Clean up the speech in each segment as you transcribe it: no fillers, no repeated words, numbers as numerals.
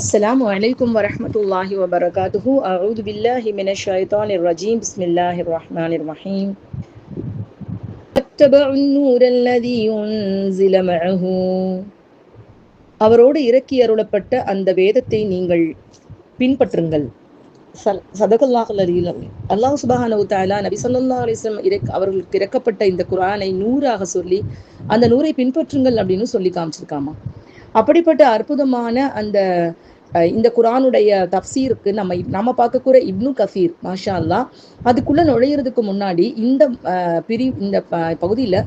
السلام عليكم ورحمة الله وبركاته. أعوذ بالله من الشيطان الرجيم. بسم الله الرحمن الرحيم. اتبعوا النور الذي ينزل معه. அவரோடு இறக்கி அருளப்பட்ட அந்த வேதத்தை நீங்கள் பின்பற்றுங்கள். சதகல்லாஹுல் அலீல். அல்லாஹ் சுப்ஹானஹு வ தஆலா நபி ஸல்லல்லாஹு அலைஹி வஸல்லம் அவர்களுக்கு இறக்கப்பட்ட இந்த குர்ஆனை நூறாக சொல்லி அந்த நூரை பின்பற்றுங்கள் அப்படின்னு சொல்லி காமிச்சிருக்காமா. அப்படிப்பட்ட அற்புதமான இந்த குர்ஆனுடைய தஃப்சீருக்கு நம்ம பார்க்கக்கூட இப்னு கசீர் மாஷா அல்லாஹ் அதுக்குள்ள நுழையிறதுக்கு முன்னாடி இந்த பகுதியில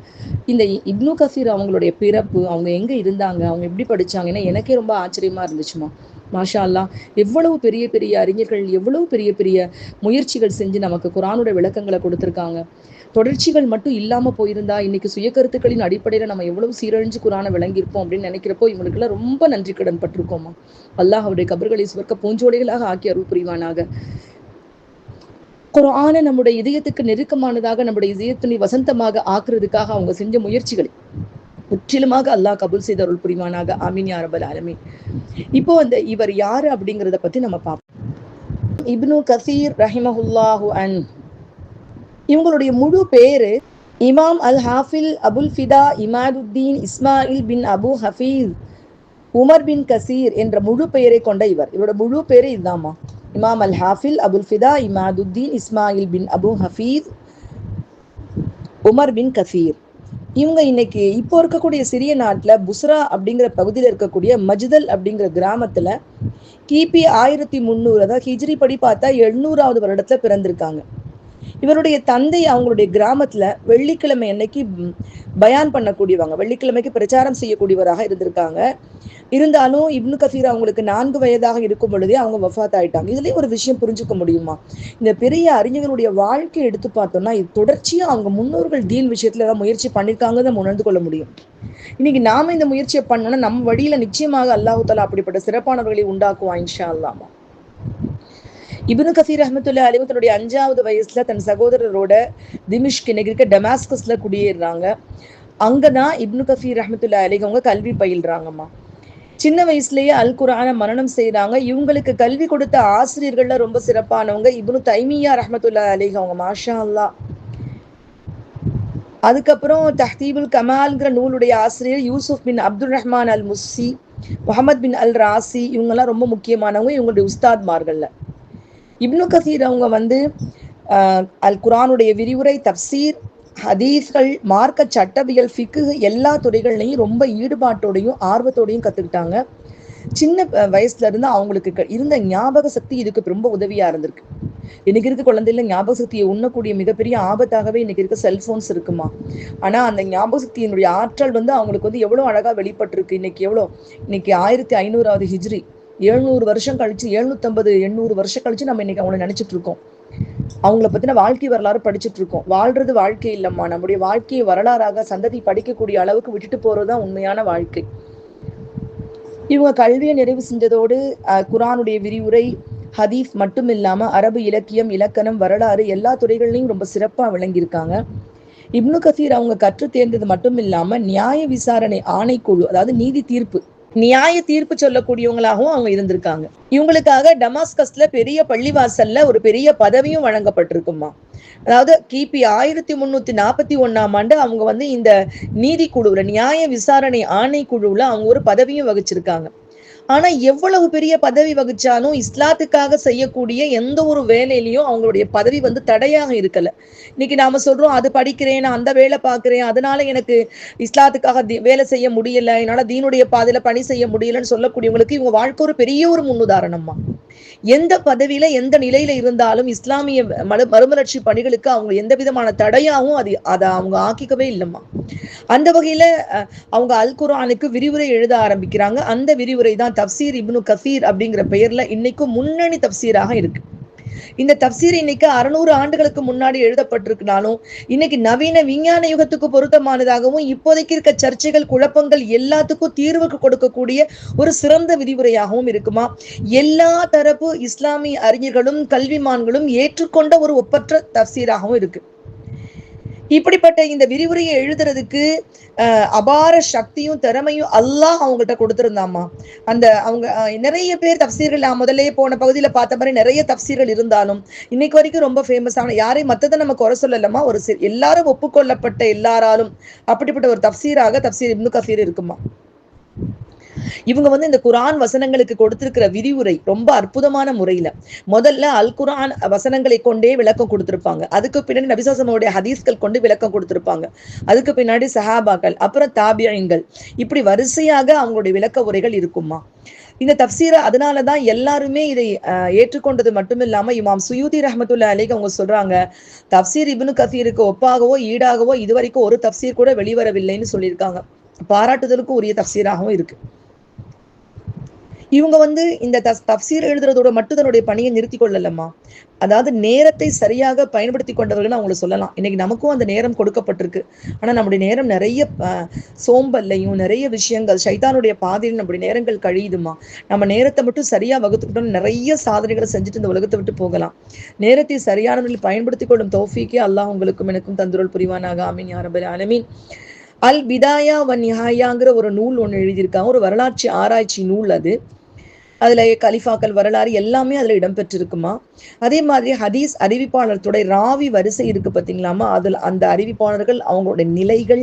இந்த இப்னு கசீர் அவங்களுடைய பிறப்பு, அவங்க எங்க இருந்தாங்க, அவங்க எப்படி படிச்சாங்கன்னா எனக்கே ரொம்ப ஆச்சரியமா இருந்துச்சுமா. மாஷா அல்லாஹ் எவ்வளவு பெரிய பெரிய அறிஞர்கள் எவ்வளவு பெரிய பெரிய முயற்சிகள் செஞ்சு நமக்கு குர்ஆனுடைய விளக்கங்களை கொடுத்துருக்காங்க. தொடர்ச்சிகள் மட்டும் இல்லாம போயிருந்தா இன்னைக்கு சுயக்கருத்துக்களின் அடிப்படையில நம்ம எவ்வளவு சீரழிஞ்சு குர்ஆனை விளங்கியிருப்போம் அப்படின்னு நினைக்கிறப்போ இவங்களுக்கெல்லாம் ரொம்ப நன்றி கடன் பட்டிருக்கோமா. அல்லாஹ் அவருடைய கபர்களை சுவர்க்க பூஞ்சோடைகளாக ஆக்கி அருள் புரிவானாக. குர்ஆனை நம்முடைய இதயத்துக்கு நெருக்கமானதாக, நம்முடைய இதயத்தினை வசந்தமாக ஆக்குறதுக்காக அவங்க செஞ்ச முயற்சிகள் முற்றிலுமாக அல்லாஹ் கபூல் செய்த அருள் புரிவானாக. ஆமீன் யா ரப்பல் ஆலமீன். இப்போ இவர் யாரு அப்படிங்கிறத பத்தி நம்ம பார்ப்போம். இப்னு கசீர் ரஹிமஹுல்லாஹு அன், இவங்களுடைய முழு பேரு இமாம் அல் ஹாஃபில் அபுல் ஃபிதா இமாதுத்தீன் இஸ்மாயில் பின் அபு ஹஃபீஸ் உமர் பின் கசீர் என்ற முழு பெயரை கொண்ட இவரோட முழு பேரு இதுதாமா. இமாம் அல் ஹாஃபில் அபுல் ஃபிதா இமாதுத்தீன் இஸ்மாயில் பின் அபு ஹஃபீஸ் உமர் பின் கசீர். இவங்க இன்னைக்கு இப்போ இருக்கக்கூடிய சிறிய நாட்டுல புஸ்ரா அப்படிங்கிற பகுதியில் இருக்கக்கூடிய மஜ்தல் அப்படிங்கிற கிராமத்துல கிபி 1300, அதாவது ஹிஜ்ரி படி பார்த்தா 700வது வருடத்துல பிறந்திருக்காங்க. இவருடைய தந்தை அவங்களுடைய கிராமத்துல வெள்ளிக்கிழமை அன்னைக்கு பயான் பண்ணக்கூடியவங்க, வெள்ளிக்கிழமைக்கு பிரச்சாரம் செய்யக்கூடியவராக இருந்திருக்காங்க. இருந்தாலும் இப்னு கசீர் அவங்களுக்கு 4 வயதாக இருக்கும் பொழுதே அவங்க வஃபாத் ஆயிட்டாங்க. இதுலயே ஒரு விஷயம் புரிஞ்சுக்க முடியுமா, இந்த பெரிய அறிஞர்களுடைய வாழ்க்கையை எடுத்து பார்த்தோம்னா இது தொடர்ச்சியா அவங்க முன்னோர்கள் தீன் விஷயத்துல ஏதாவது முயற்சி பண்ணிருக்காங்க நம்ம உணர்ந்து கொள்ள முடியும். இன்னைக்கு நாம இந்த முயற்சியை பண்ணோம்னா நம்ம வழியில நிச்சயமாக அல்லாஹ் தஆலா அப்படிப்பட்ட சிறப்பானவர்களை உண்டாக்குவான் இன்ஷா அல்லாஹ். இப்னு கசீர் ரஹ்மத்துல்லாஹி அலைஹி தன்னுடைய 5வது வயசுல தன் சகோதரரோட திமிஷ்க் இன்னைக்கு இருக்க டமாஸ்கஸ்ல குடியேறாங்க. அங்கதான் இப்னு கசீர் ரஹ்மத்துல்லாஹி அலைஹி அவங்க கல்வி பயில்றாங்கம்மா. சின்ன வயசுலயே அல் குர்ஆனை மனனம் செய்யறாங்க. இவங்களுக்கு கல்வி கொடுத்த ஆசிரியர்கள்ல ரொம்ப சிறப்பானவங்க இப்னு தைமியா ரஹ்மத்துல்லாஹி அலைஹி அவங்க மாஷா அல்லாஹ். அதுக்கப்புறம் தஹ்தீபுல் கமால்ங்கிற நூலுடைய ஆசிரியர் யூசுப் பின் அப்துல் ரஹ்மான் அல் முஸ்ஸி, முஹம்மது பின் அல் ராசி, இவங்கெல்லாம் ரொம்ப முக்கியமானவங்க இவங்களுடைய உஸ்தாத்மார்கள்ல. இப்னு கசீர் அவங்க அல் குர்ஆனுடைய விரிவுரை, தப்சீர், ஹதீஸ்கள், மார்க்க சட்டவியல், ஃபிக்ஹ் எல்லா துறைகள்லையும் ரொம்ப ஈடுபாட்டோடையும் ஆர்வத்தோடையும் கத்துக்கிட்டாங்க. சின்ன வயசுல இருந்து அவங்களுக்கு இருந்த ஞாபக சக்தி இதுக்கு ரொம்ப உதவியா இருந்திருக்கு. இன்னைக்கு இருக்க குழந்தைல ஞாபக சக்தியை உண்ணக்கூடிய மிகப்பெரிய ஆபத்தாகவே இன்னைக்கு இருக்க செல்போன்ஸ் இருக்குமா. ஆனா அந்த ஞாபக சக்தியினுடைய ஆற்றல் அவங்களுக்கு எவ்வளவு அழகா வெளிப்பட்டிருக்கு. இன்னைக்கு 1500வது ஹிஜ்ரி 700 வருஷம் கழிச்சு 750 800 வருஷம் கழிச்சு நம்ம இன்னைக்கு அவங்களை நினைச்சிட்டு இருக்கோம். அவங்கள பத்தின வாழ்க்கை வரலாறு படிச்சுட்டு இருக்கோம். வாழ்றது வாழ்க்கை இல்லம்மா, நம்முடைய வாழ்க்கையை வரலாறாக சந்ததி படிக்கக்கூடிய அளவுக்கு விட்டுட்டு போறதுதான் உண்மையான வாழ்க்கை. இவங்க கல்வியை நிறைவு செஞ்சதோடு குர்ஆனுடைய விரிவுரை, ஹதீஸ் மட்டும் இல்லாம அரபு இலக்கியம், இலக்கணம், வரலாறு எல்லா துறைகள்லையும் ரொம்ப சிறப்பா விளங்கியிருக்காங்க. இப்னு கசீர் அவங்க கற்று தேர்ந்தது மட்டும் இல்லாம நியாய விசாரணை ஆணைக்குழு, அதாவது நீதி தீர்ப்பு, நியாய தீர்ப்பு சொல்லக்கூடியவங்களாகவும் அவங்க இருந்திருக்காங்க. இவங்களுக்காக டமாஸ்கஸ்ல பெரிய பள்ளிவாசல்ல ஒரு பெரிய பதவியும் வழங்கப்பட்டிருக்குமா. அதாவது கிபி 1341ஆம் ஆண்டு அவங்க இந்த நீதி குழுவுல, நியாய விசாரணை ஆணைக்குழுவுல அவங்க ஒரு பதவியும் வகிச்சிருக்காங்க. ஆனா எவ்வளவு பெரிய பதவி வகிச்சாலும் இஸ்லாத்துக்காக செய்யக்கூடிய எந்த ஒரு வேலையிலையும் அவங்களுடைய பதவி தடையாக இருக்கல. இன்னைக்கு நாம சொல்றோம் அது படிக்கிறேன், நான் அந்த வேலை பார்க்கிறேன், அதனால எனக்கு இஸ்லாத்துக்காக வேலை செய்ய முடியல, என்னால தீனுடைய பாதையில பணி செய்ய முடியலன்னு சொல்லக்கூடியவங்களுக்கு இவங்க வாழ்க்கை ஒரு பெரிய ஒரு முன்னுதாரணமா. எந்த பதவியில எந்த நிலையில இருந்தாலும் இஸ்லாமிய மறுமலர்ச்சி பணிகளுக்கு அவங்க எந்த விதமான தடையாகவும் அதை அவங்க ஆக்கிக்கவே இல்லைம்மா. அந்த வகையில அவங்க அல் குர்ஆனுக்கு விரிவுரை எழுத ஆரம்பிக்கிறாங்க. அந்த விரிவுரை தான் தப்சீர் இப்னு கசீர் அப்படிங்கிற பெயர்ல இன்னைக்கும் முன்னணி தப்சீராக இருக்கு. இந்த தப்சீர் இன்னைக்கு 600 ஆண்டுகளுக்கு முன்னாடி எழுதப்பட்டிருக்கனாலும் இன்னைக்கு நவீன விஞ்ஞான யுகத்துக்கு பொருத்தமானதாகவும் இப்போதைக்கு இருக்க சர்ச்சைகள், குழப்பங்கள் எல்லாத்துக்கும் தீர்வுக்கு கொடுக்கக்கூடிய ஒரு சிறந்த விரிவுரையாகவும் இருக்குமா. எல்லா தரப்பு இஸ்லாமிய அறிஞர்களும் கல்விமான்களும் ஏற்றுக்கொண்ட ஒரு ஒப்பற்ற தப்சீராகவும் இருக்கு. இப்படிப்பட்ட இந்த விரிவுரையை எழுதுறதுக்கு அபார சக்தியும் திறமையும் அல்லாஹ் அவங்ககிட்ட கொடுத்திருந்தாமா. அந்த அவங்க நிறைய பேர் தப்சீர்கள், நான் முதல்ல போன பகுதியில பார்த்த மாதிரி நிறைய தப்சீர்கள் இருந்தாலும் இன்னைக்கு வரைக்கும் ரொம்ப ஃபேமஸான, யாரையும் மத்ததை நம்ம குறை சொல்லலாமா, ஒரு எல்லாரும் ஒப்புக்கொள்ளப்பட்ட எல்லாராலும் அப்படிப்பட்ட ஒரு தப்சீராக தப்சீர் இப்னு கசீர் இருக்குமா. இவங்க வந்து இந்த குரான் வசனங்களுக்கு கொடுத்திருக்கிற விரிவுரை ரொம்ப அற்புதமான முறையில முதல்ல அல் குரான் வசனங்களை கொண்டே விளக்கம் கொடுத்திருப்பாங்க. அதுக்கு பின்னாடி நபிசாசனுடைய ஹதீஸ்கள் கொண்டு விளக்கம் கொடுத்திருப்பாங்க. அதுக்கு பின்னாடி சஹாபாக்கள், அப்புறம் தாபியங்கள், இப்படி வரிசையாக அவங்களுடைய விளக்க உரைகள் இருக்குமா. இந்த தப்சீரை அதனாலதான் எல்லாருமே இதை ஏற்றுக்கொண்டது மட்டும் இல்லாம இமாம் சுயூதி ரஹ்மத்துல்லாஹி அலைஹி அவங்க சொல்றாங்க, தப்சீர் இப்னு கசீருக்கு ஒப்பாகவோ ஈடாகவோ இதுவரைக்கும் ஒரு தப்சீர் கூட வெளிவரவில்லைன்னு சொல்லியிருக்காங்க. பாராட்டுதலுக்கும் உரிய தப்சீராகவும் இருக்கு. இவங்க வந்து இந்த தப்சீர் எழுதுறதோட மட்டும் தன்னுடைய பணியை நிறுத்தி கொள்ளலம்மா. அதாவது நேரத்தை சரியாக பயன்படுத்தி கொண்டவர்கள் அவங்களை சொல்லலாம். இன்னைக்கு நமக்கும் அந்த நேரம் கொடுக்கப்பட்டிருக்கு. ஆனா நம்முடைய நேரம் நிறைய சோம்பல்லையும் நிறைய விஷயங்கள் சைத்தானுடைய பாதையில் நம்முடைய நேரங்கள் கழியுதுமா. நம்ம நேரத்தை மட்டும் சரியா வகுத்துக்கிட்டோம், நிறைய சாதனைகளை செஞ்சுட்டு இந்த உலகத்தை விட்டு போகலாம். நேரத்தை சரியான முறையில் பயன்படுத்தி கொள்ளும் தௌஃபீக்கே அல்லாஹ் உங்களுக்கும் எனக்கும் தந்துருள் புரிவானாக. ஆமீன் யா ரப்பல் ஆலமீன். அல் பிதாயா வ நிஹாயாங்கிற ஒரு நூல் ஒன்று எழுதியிருக்காங்க, ஒரு வரலாற்று ஆராய்ச்சி நூல். அதுல கலிஃபாக்கள் வரலாறு எல்லாமே அதுல இடம்பெற்றிருக்குமா. அதே மாதிரி ஹதீஸ் அறிவிப்பாளர் துறை ராவி வரிசை இருக்கு பார்த்தீங்களாமா, அதுல அந்த அறிவிப்பாளர்கள் அவங்களுடைய நிலைகள்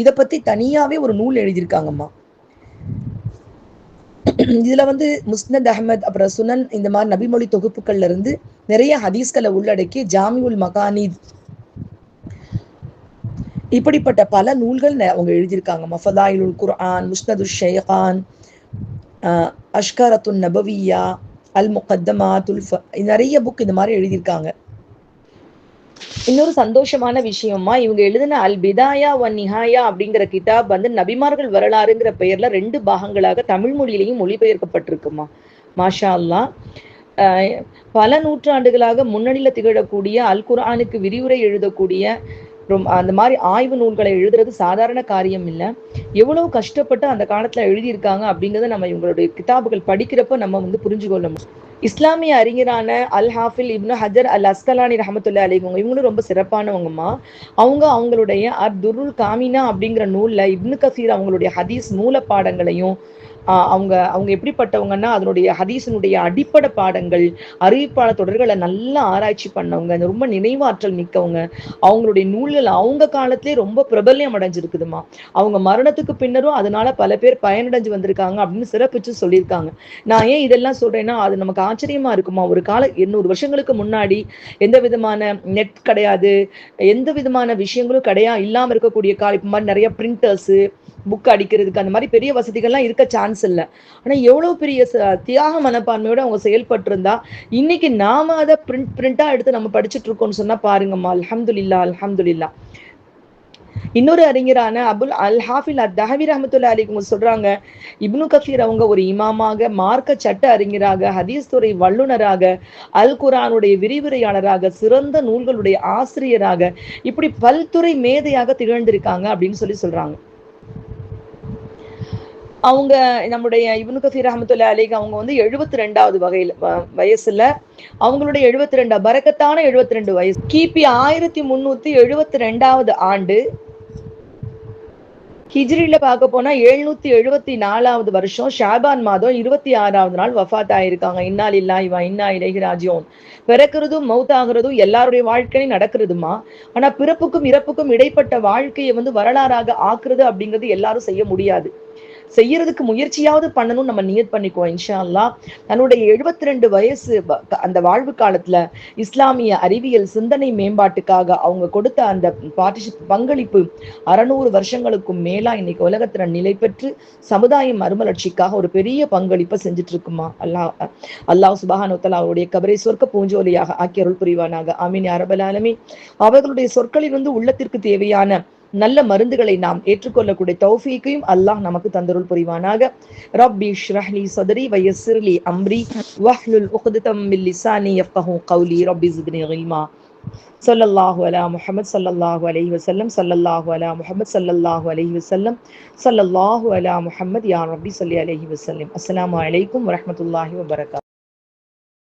இதை பத்தி தனியாவே ஒரு நூல் எழுதியிருக்காங்கம்மா. இதுல வந்து முஸ்னத் அஹ்மத், அப்புறம் சுனன், இந்த மாதிரி நபிமொழி தொகுப்புகள்ல இருந்து நிறைய ஹதீஸ்களை உள்ளடக்கி ஜாமிஉல் மகானித், இப்படிப்பட்ட பல நூல்கள் அவங்க எழுதியிருக்காங்கம்மா. ஃபதாயிலுல் குர்ஆன், முஸ்னது ஷைகான், அஷ்கரத்துன் நபவியா, அல் முகத்தமாத்துல், நிறைய புக் இந்த மாதிரி எழுதியிருக்காங்க. இன்னொரு சந்தோஷமான விஷயமா, இவங்க எழுதின அல் பிதாயா வ நிஹாயா அப்படிங்கிற கிதாப் வந்து நபிமார்கள் வரலாறுங்கிற பெயர்ல 2 பாகங்களாக தமிழ் மொழியிலையும் மொழிபெயர்க்கப்பட்டிருக்குமா. மாஷா அல்லாஹ். பல நூற்றாண்டுகளாக முன்னணியில திகழக்கூடிய அல் குர்ஆனுக்கு விரிவுரை எழுதக்கூடிய அந்த மாதிரி ஆய்வு நூல்களை எழுதுறது சாதாரண காரியம் இல்லை. எவ்வளவு கஷ்டப்பட்டு அந்த காலத்துல எழுதியிருக்காங்க அப்படிங்கிறத நம்ம இவங்களுடைய கிதாபுகள் படிக்கிறப்ப நம்ம வந்து புரிஞ்சு கொள்ள முடியும். இஸ்லாமிய அறிஞரான அல் ஹாஃபில் இப்னு ஹஜர் அல் அஸ்கலானி ரஹமத்துல்லாஹி அலைஹி இவங்களும் ரொம்ப சிறப்பானவங்கம்மா. அவங்களுடைய அத்-துருல் காமினா அப்படிங்கிற நூல்ல இப்னு கசீர் அவங்களுடைய ஹதீஸ் மூல பாடங்களையும் அவங்க எப்படிப்பட்டவங்கன்னா அதனுடைய ஹதீஸினுடைய அடிப்படை பாடங்கள், அறிவிப்பாளர் தொடர்களை நல்லா ஆராய்ச்சி பண்ணவங்க, ரொம்ப நினைவாற்றல் மிக்கவங்க. அவங்களுடைய நூல்கள் அவங்க காலத்திலே ரொம்ப பிரபல்யம் அடைஞ்சிருக்குதுமா. அவங்க மரணத்துக்கு பின்னரும் அதனால பல பேர் பயனடைஞ்சு வந்திருக்காங்க அப்படின்னு சிறப்பிச்சு சொல்லியிருக்காங்க. நான் ஏன் இதெல்லாம் சொல்றேன்னா, அது நமக்கு ஆச்சரியமா இருக்குமா. ஒரு 800 வருஷங்களுக்கு முன்னாடி எந்த விதமான நெட் கிடையாது, எந்த விதமான விஷயங்களும் இல்லாம இருக்கக்கூடிய இப்ப மாதிரி நிறைய பிரிண்டர்ஸ், புக் அடிக்கிறதுக்கு அந்த மாதிரி பெரிய வசதிகள்லாம் இருக்க சான்ஸ் இல்லை. ஆனா எவ்வளவு பெரிய தியாக மனப்பான்மையோட அவங்க செயல்பட்டு இருந்தா இன்னைக்கு நாம அதை பிரிண்டா எடுத்து நம்ம படிச்சுட்டு இருக்கோம்னு சொன்னா பாருங்கம்மா. அல்ஹம்துலில்லாஹ், அல்ஹம்துலில்லாஹ். இன்னொரு அறிஞரான அபுல் அல் ஹாஃபில் அத்-தஹவி ரஹ்மத்துல்லாஹி அலைஹி சொல்றாங்க, இப்னு கசீர் அவங்க ஒரு இமாமாக, மார்க்க சட்ட அறிஞராக, ஹதீஸ் துறை வல்லுநராக, அல் குர்ஆனுடைய விரிவுரையாளராக, சிறந்த நூல்களுடைய ஆசிரியராக, இப்படி பல்துறை மேதையாக திகழ்ந்திருக்காங்க அப்படின்னு சொல்றாங்க. அவங்க நம்முடைய இப்னு கசீர் ரஹ்மத்துல்லாஹி அலைஹி அவங்க வந்து 72வது வயசுல, அவங்களுடைய 72 பரக்கத்தான 72 வயசு, கிபி 1372வது ஆண்டு ஹிஜ்ரில பார்க்க போனா 774வது வருஷம் ஷாபான் மாதம் 26வது நாள் வஃபாத் ஆயிருக்காங்க. இன்னா லில்லாஹி வ இன்னா இலைஹி ராஜிஊன். பிறக்கிறதும் மௌத்தாகிறதும் எல்லாருடைய வாழ்க்கையும் நடக்கிறதுமா. ஆனா பிறப்புக்கும் இறப்புக்கும் இடைப்பட்ட வாழ்க்கையை வந்து வரலாறாக ஆக்குறது அப்படிங்கிறது எல்லாரும் செய்ய முடியாது. செய்யறதுக்கு முயற்சியாவது பண்ணணும் நம்ம நியத் பண்ணிக்குவோம் இன்ஷா அல்லாஹ். தன்னுடைய 72 வயசு அந்த வாழ்வு காலத்துல இஸ்லாமிய அறிவியல் சிந்தனை மேம்பாட்டுக்காக அவங்க கொடுத்த அந்த பங்களிப்பு 600 வருஷங்களுக்கும் மேலா இன்னைக்கு உலகத்துல நிலை பெற்று சமுதாய மறுமலர்ச்சிக்காக ஒரு பெரிய பங்களிப்பை செஞ்சுட்டு இருக்குமா. அல்லாஹ் சுப்ஹானஹு வ தஆலா அவருடைய கபரை சொர்க்க பூஞ்சோலியாக ஆக்கி அருள் புரிவானாக. ஆமீன் யா ரப்பல் ஆலமீன். அவர்களுடைய சொற்களிலிருந்து உள்ளத்திற்கு தேவையான நல்ல மருந்துகளை நாம் ஏற்றுக்கொள்ளக்கூடிய தௌஃபீக்கையும் அல்லாஹ் நமக்கு தந்தருள் புரிவானாக. ரப்பி ஷ்ரஹ் லி ஸத்ரி வ யஸ்ஸிர் லி அம்ரி வஹ்லுல் உக்ததம் மின் லிசானி யஃப்கஹு கௌலி. ரப்பி ஸித்னி இல்மா. ஸல்லல்லாஹு அலா முஹம்மத் ஸல்லல்லாஹு அலைஹி வஸல்லம். ஸல்லல்லாஹு அலா முஹம்மத் ஸல்லல்லாஹு அலைஹி வஸல்லம். ஸல்லல்லாஹு அலா முஹம்மத். யா ரப்பி ஸல்லி அலைஹி வஸல்லம். அஸ்ஸலாமு அலைக்கும் வ ரஹ்மத்துல்லாஹி வ பரகாத்துஹு.